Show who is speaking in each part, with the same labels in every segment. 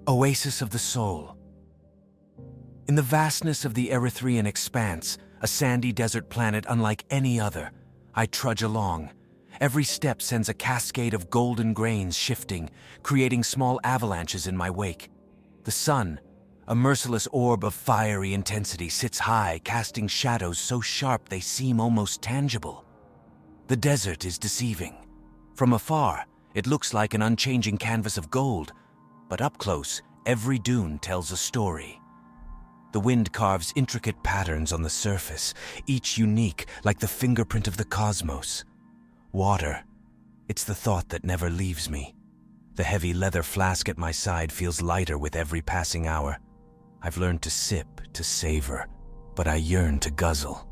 Speaker 1: Oasis of the soul. In the vastness of the Erythraean Expanse, a sandy desert planet unlike any other, I trudge along. Every step sends a cascade of golden grains shifting, creating small avalanches in my wake. The sun, a merciless orb of fiery intensity, sits high, casting shadows so sharp they seem almost tangible. The desert is deceiving. From afar, it looks like an unchanging canvas of gold, but up close, every dune tells a story. The wind carves intricate patterns on the surface, each unique, like the fingerprint of the cosmos. Water. It's the thought that never leaves me. The heavy leather flask at my side feels lighter with every passing hour. I've learned to sip, to savor, but I yearn to guzzle.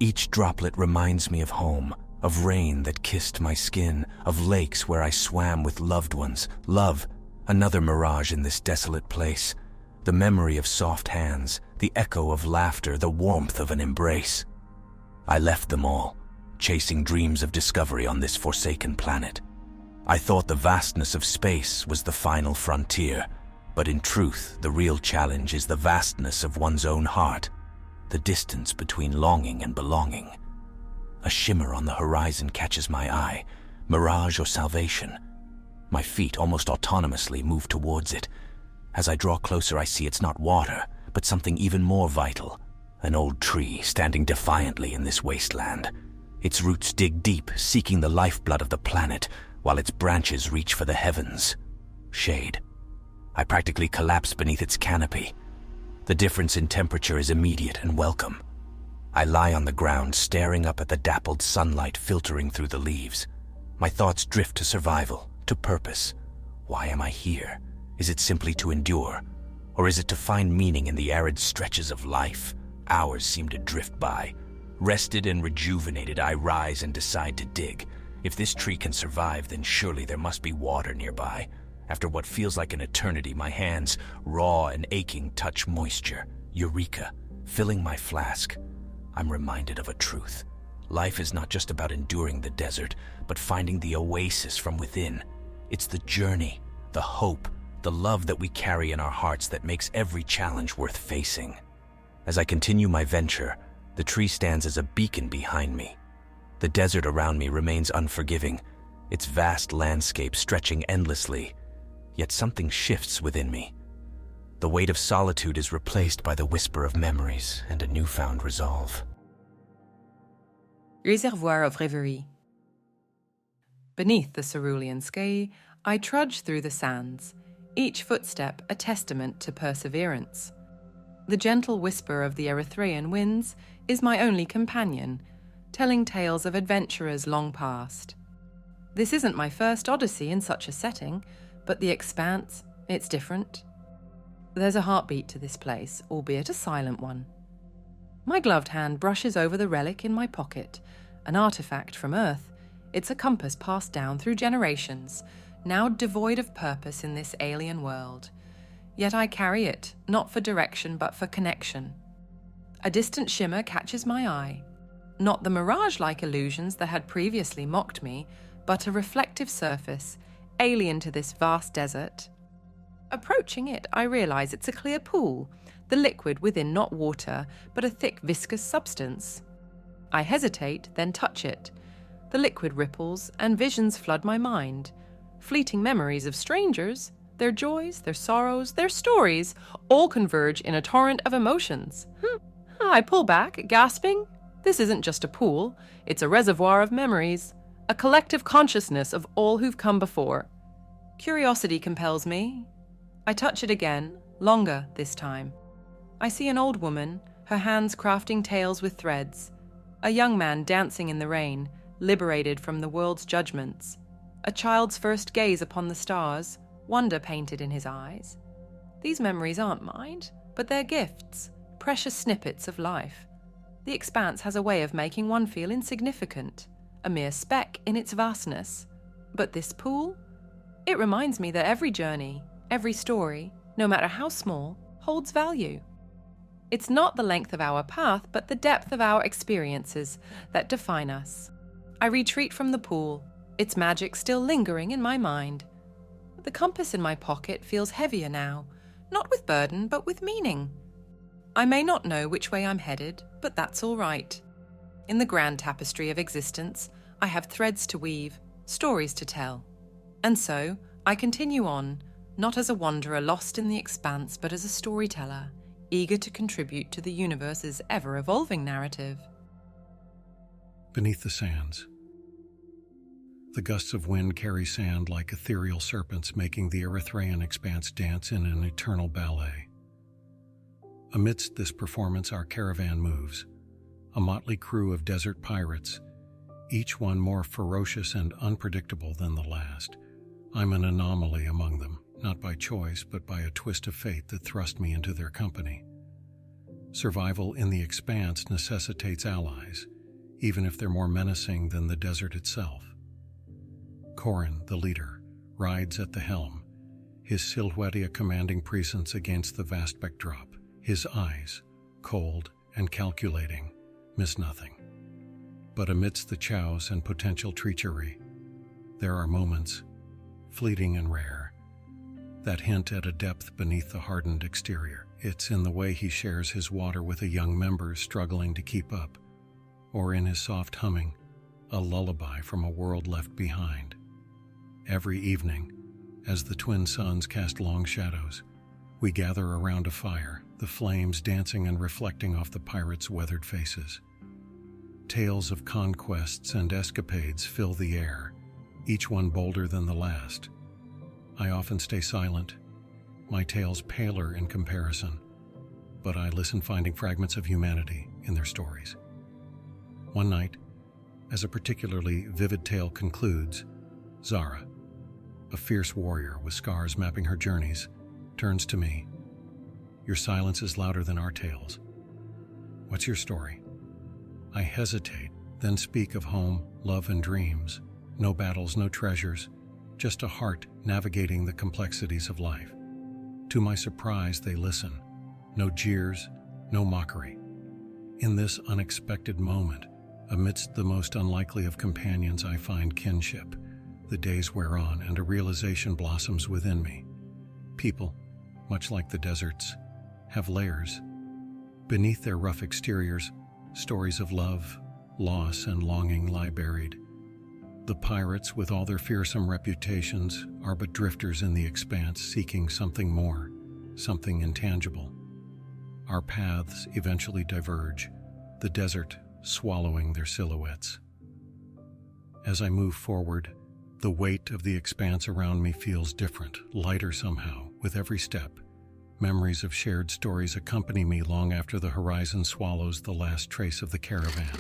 Speaker 1: Each droplet reminds me of home, of rain that kissed my skin, of lakes where I swam with loved ones. Love, another mirage in this desolate place. The memory of soft hands, the echo of laughter, the warmth of an embrace. I left them all, chasing dreams of discovery on this forsaken planet. I thought the vastness of space was the final frontier, but in truth, the real challenge is the vastness of one's own heart, the distance between longing and belonging. A shimmer on the horizon catches my eye, mirage or salvation. My feet almost autonomously move towards it. As I draw closer, I see it's not water, but something even more vital. An old tree standing defiantly in this wasteland. Its roots dig deep, seeking the lifeblood of the planet, while its branches reach for the heavens. Shade. I practically collapse beneath its canopy. The difference in temperature is immediate and welcome. I lie on the ground, staring up at the dappled sunlight filtering through the leaves. My thoughts drift to survival, to purpose. Why am I here? Is it simply to endure? Or is it to find meaning in the arid stretches of life? Hours seem to drift by. Rested and rejuvenated, I rise and decide to dig. If this tree can survive, then surely there must be water nearby. After what feels like an eternity, my hands, raw and aching, touch moisture. Eureka, filling my flask. I'm reminded of a truth. Life is not just about enduring the desert, but finding the oasis from within. It's the journey, the hope, the love that we carry in our hearts that makes every challenge worth facing. As I continue my venture, the tree stands as a beacon behind me. The desert around me remains unforgiving, its vast landscape stretching endlessly. Yet something shifts within me. The weight of solitude is replaced by the whisper of memories and a newfound resolve.
Speaker 2: Reservoir of Reverie. Beneath the cerulean sky, I trudge through the sands, each footstep a testament to perseverance. The gentle whisper of the Erythraean winds is my only companion, telling tales of adventurers long past. This isn't my first odyssey in such a setting, but the Expanse, it's different. There's a heartbeat to this place, albeit a silent one. My gloved hand brushes over the relic in my pocket, an artifact from Earth. It's a compass passed down through generations, now devoid of purpose in this alien world. Yet I carry it, not for direction but for connection. A distant shimmer catches my eye. Not the mirage-like illusions that had previously mocked me, but a reflective surface, alien to this vast desert. Approaching it, I realize it's a clear pool, the liquid within not water, but a thick viscous substance. I hesitate, then touch it. The liquid ripples, and visions flood my mind. Fleeting memories of strangers, their joys, their sorrows, their stories, all converge in a torrent of emotions. I pull back, gasping. This isn't just a pool, it's a reservoir of memories, a collective consciousness of all who've come before. Curiosity compels me. I touch it again, longer this time. I see an old woman, her hands crafting tales with threads. A young man dancing in the rain, liberated from the world's judgments. A child's first gaze upon the stars, wonder painted in his eyes. These memories aren't mine, but they're gifts, precious snippets of life. The Expanse has a way of making one feel insignificant, a mere speck in its vastness. But this pool? It reminds me that every journey, every story, no matter how small, holds value. It's not the length of our path, but the depth of our experiences that define us. I retreat from the pool, its magic still lingering in my mind. The compass in my pocket feels heavier now, not with burden, but with meaning. I may not know which way I'm headed, but that's all right. In the grand tapestry of existence, I have threads to weave, stories to tell. And so, I continue on, not as a wanderer lost in the expanse, but as a storyteller, eager to contribute to the universe's ever-evolving narrative.
Speaker 3: Beneath the sands. The gusts of wind carry sand like ethereal serpents, making the Erythraean Expanse dance in an eternal ballet. Amidst this performance, our caravan moves, a motley crew of desert pirates, each one more ferocious and unpredictable than the last. I'm an anomaly among them, not by choice, but by a twist of fate that thrust me into their company. Survival in the expanse necessitates allies, even if they're more menacing than the desert itself. Corin, the leader, rides at the helm, his silhouette a commanding presence against the vast backdrop. His eyes, cold and calculating, miss nothing. But amidst the chows and potential treachery, there are moments, fleeting and rare, that hint at a depth beneath the hardened exterior. It's in the way he shares his water with a young member struggling to keep up, or in his soft humming, a lullaby from a world left behind. Every evening, as the twin suns cast long shadows, we gather around a fire, the flames dancing and reflecting off the pirates' weathered faces. Tales of conquests and escapades fill the air, each one bolder than the last. I often stay silent, my tales paler in comparison, but I listen, finding fragments of humanity in their stories. One night, as a particularly vivid tale concludes, Zara, a fierce warrior with scars mapping her journeys, turns to me. Your silence is louder than our tales. What's your story? I hesitate, then speak of home, love, and dreams. No battles, no treasures, just a heart navigating the complexities of life. To my surprise, they listen. No jeers, no mockery. In this unexpected moment, amidst the most unlikely of companions, I find kinship. The days wear on, and a realization blossoms within me. People, much like the deserts, have layers. Beneath their rough exteriors, stories of love, loss, and longing lie buried. The pirates, with all their fearsome reputations, are but drifters in the expanse, seeking something more, something intangible. Our paths eventually diverge, the desert swallowing their silhouettes. As I move forward, the weight of the expanse around me feels different, lighter somehow, with every step. Memories of shared stories accompany me long after the horizon swallows the last trace of the caravan.